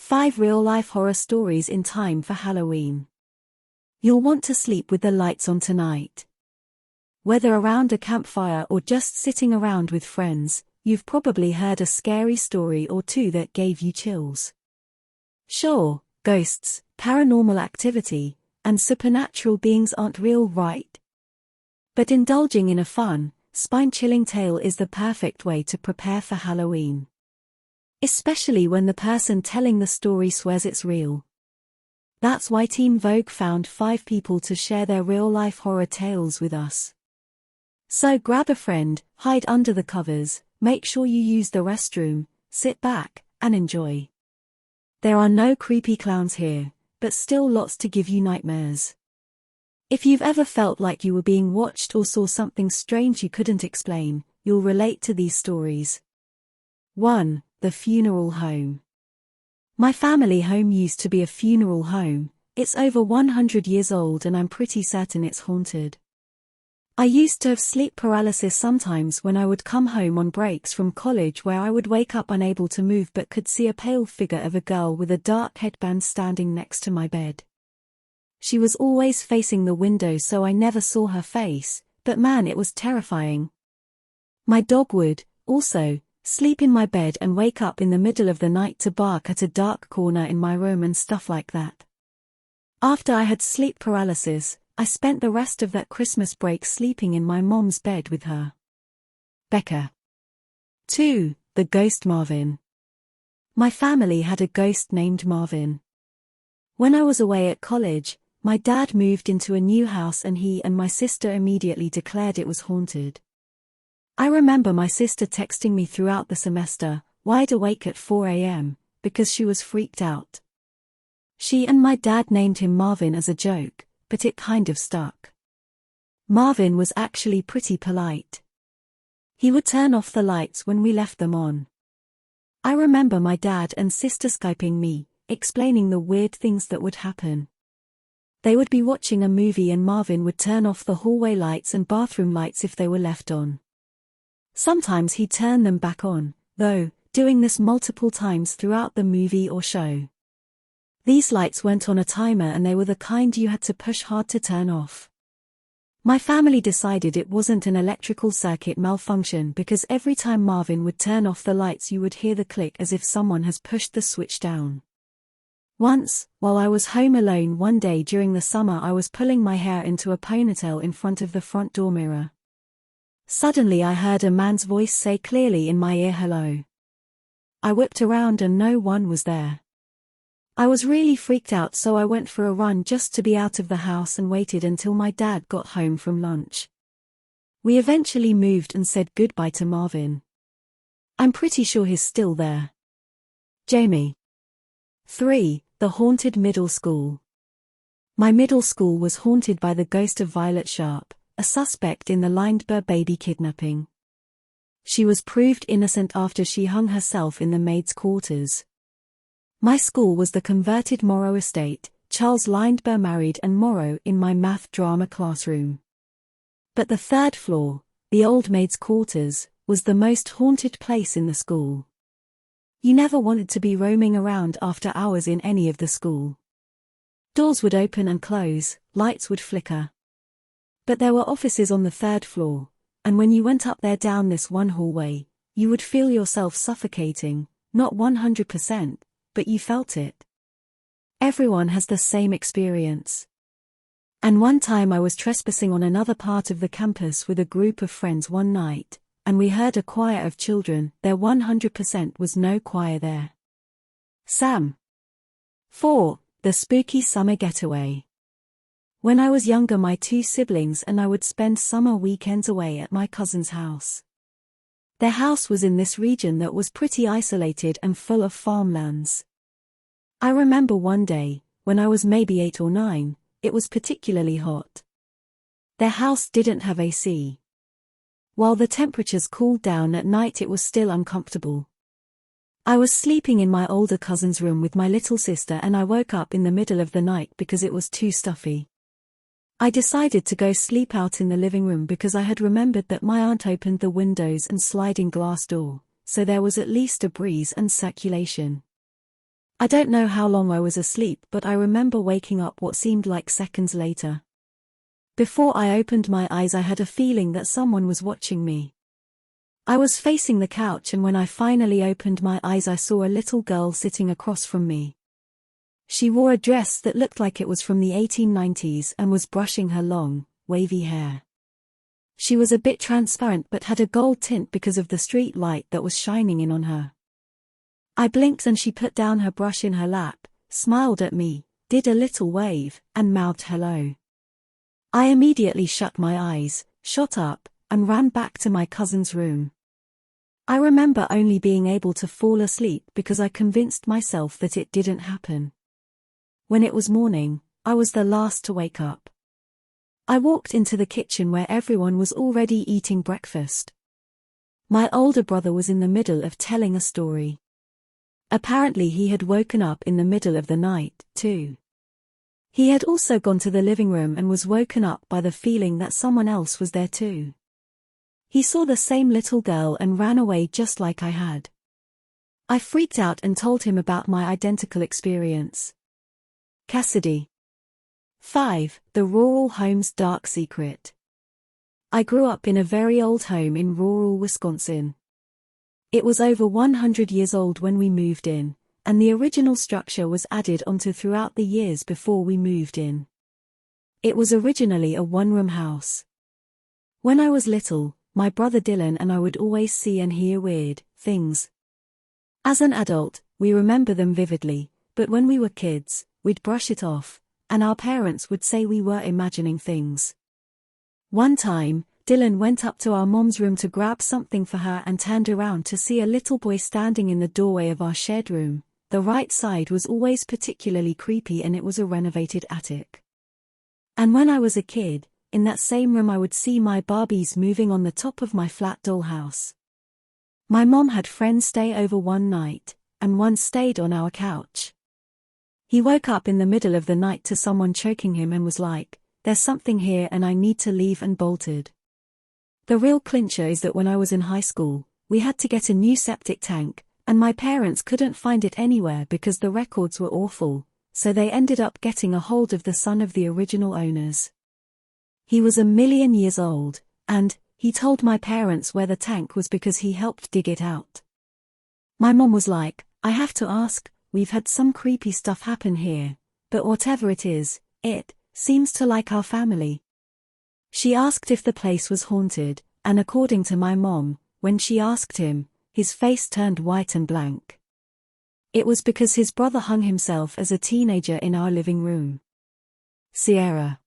5 real-life horror stories in time for Halloween. You'll want to sleep with the lights on tonight. Whether around a campfire or just sitting around with friends, you've probably heard a scary story or two that gave you chills. Sure, ghosts, paranormal activity, and supernatural beings aren't real, right? But indulging in a fun, spine-chilling tale is the perfect way to prepare for Halloween. Especially when the person telling the story swears it's real. That's why Teen Vogue found 5 people to share their real-life horror tales with us. So grab a friend, hide under the covers, make sure you use the restroom, sit back, and enjoy. There are no creepy clowns here, but still lots to give you nightmares. If you've ever felt like you were being watched or saw something strange you couldn't explain, you'll relate to these stories. 1. The funeral home. My family home used to be a funeral home. It's over 100 years old and I'm pretty certain it's haunted. I used to have sleep paralysis sometimes when I would come home on breaks from college, where I would wake up unable to move but could see a pale figure of a girl with a dark headband standing next to my bed. She was always facing the window, so I never saw her face, but man, it was terrifying. My dog would, also, sleep in my bed and wake up in the middle of the night to bark at a dark corner in my room and stuff like that. After I had sleep paralysis, I spent the rest of that Christmas break sleeping in my mom's bed with her. Becca. 2. The ghost Marvin. My family had a ghost named Marvin. When I was away at college, my dad moved into a new house and he and my sister immediately declared it was haunted. I remember my sister texting me throughout the semester, wide awake at 4 a.m., because she was freaked out. She and my dad named him Marvin as a joke, but it kind of stuck. Marvin was actually pretty polite. He would turn off the lights when we left them on. I remember my dad and sister Skyping me, explaining the weird things that would happen. They would be watching a movie and Marvin would turn off the hallway lights and bathroom lights if they were left on. Sometimes he'd turn them back on, though, doing this multiple times throughout the movie or show. These lights went on a timer and they were the kind you had to push hard to turn off. My family decided it wasn't an electrical circuit malfunction because every time Marvin would turn off the lights you would hear the click as if someone has pushed the switch down. Once, while I was home alone one day during the summer, I was pulling my hair into a ponytail in front of the front door mirror. Suddenly I heard a man's voice say clearly in my ear, "Hello." I whipped around and no one was there. I was really freaked out, so I went for a run just to be out of the house and waited until my dad got home from lunch. We eventually moved and said goodbye to Marvin. I'm pretty sure he's still there. Jamie. 3. The haunted middle school. My middle school was haunted by the ghost of Violet Sharp, a suspect in the Lindbergh baby kidnapping. She was proved innocent after she hung herself in the maids' quarters. My school was the converted Morrow estate. Charles Lindbergh married and Morrow in my math drama classroom. But the 3rd floor, the old maids' quarters, was the most haunted place in the school. You never wanted to be roaming around after hours in any of the school. Doors would open and close, lights would flicker. But there were offices on the 3rd floor, and when you went up there down this one hallway, you would feel yourself suffocating, not 100%, but you felt it. Everyone has the same experience. And one time I was trespassing on another part of the campus with a group of friends one night, and we heard a choir of children. There 100% was no choir there. Sam. 4. The spooky summer getaway. When I was younger, my 2 siblings and I would spend summer weekends away at my cousin's house. Their house was in this region that was pretty isolated and full of farmlands. I remember one day, when I was maybe 8 or 9, it was particularly hot. Their house didn't have AC. While the temperatures cooled down at night, it was still uncomfortable. I was sleeping in my older cousin's room with my little sister and I woke up in the middle of the night because it was too stuffy. I decided to go sleep out in the living room because I had remembered that my aunt opened the windows and sliding glass door, so there was at least a breeze and circulation. I don't know how long I was asleep, but I remember waking up what seemed like seconds later. Before I opened my eyes, I had a feeling that someone was watching me. I was facing the couch, and when I finally opened my eyes, I saw a little girl sitting across from me. She wore a dress that looked like it was from the 1890s and was brushing her long, wavy hair. She was a bit transparent but had a gold tint because of the street light that was shining in on her. I blinked and she put down her brush in her lap, smiled at me, did a little wave, and mouthed hello. I immediately shut my eyes, shot up, and ran back to my cousin's room. I remember only being able to fall asleep because I convinced myself that it didn't happen. When it was morning, I was the last to wake up. I walked into the kitchen where everyone was already eating breakfast. My older brother was in the middle of telling a story. Apparently he had woken up in the middle of the night, too. He had also gone to the living room and was woken up by the feeling that someone else was there too. He saw the same little girl and ran away just like I had. I freaked out and told him about my identical experience. Cassidy. 5. The Rural Home's Dark Secret. I grew up in a very old home in rural Wisconsin. It was over 100 years old when we moved in, and the original structure was added onto throughout the years before we moved in. It was originally a one-room house. When I was little, my brother Dylan and I would always see and hear weird things. As an adult, we remember them vividly, but when we were kids, we'd brush it off, and our parents would say we were imagining things. One time, Dylan went up to our mom's room to grab something for her and turned around to see a little boy standing in the doorway of our shared room. The right side was always particularly creepy and it was a renovated attic. And when I was a kid, in that same room I would see my Barbies moving on the top of my flat dollhouse. My mom had friends stay over one night, and one stayed on our couch. He woke up in the middle of the night to someone choking him and was like, "There's something here and I need to leave," and bolted. The real clincher is that when I was in high school, we had to get a new septic tank, and my parents couldn't find it anywhere because the records were awful, so they ended up getting a hold of the son of the original owners. He was 1,000,000 years old, and he told my parents where the tank was because he helped dig it out. My mom was like, "I have to ask, we've had some creepy stuff happen here, but whatever it is, it seems to like our family." She asked if the place was haunted, and according to my mom, when she asked him, his face turned white and blank. It was because his brother hung himself as a teenager in our living room. Sierra.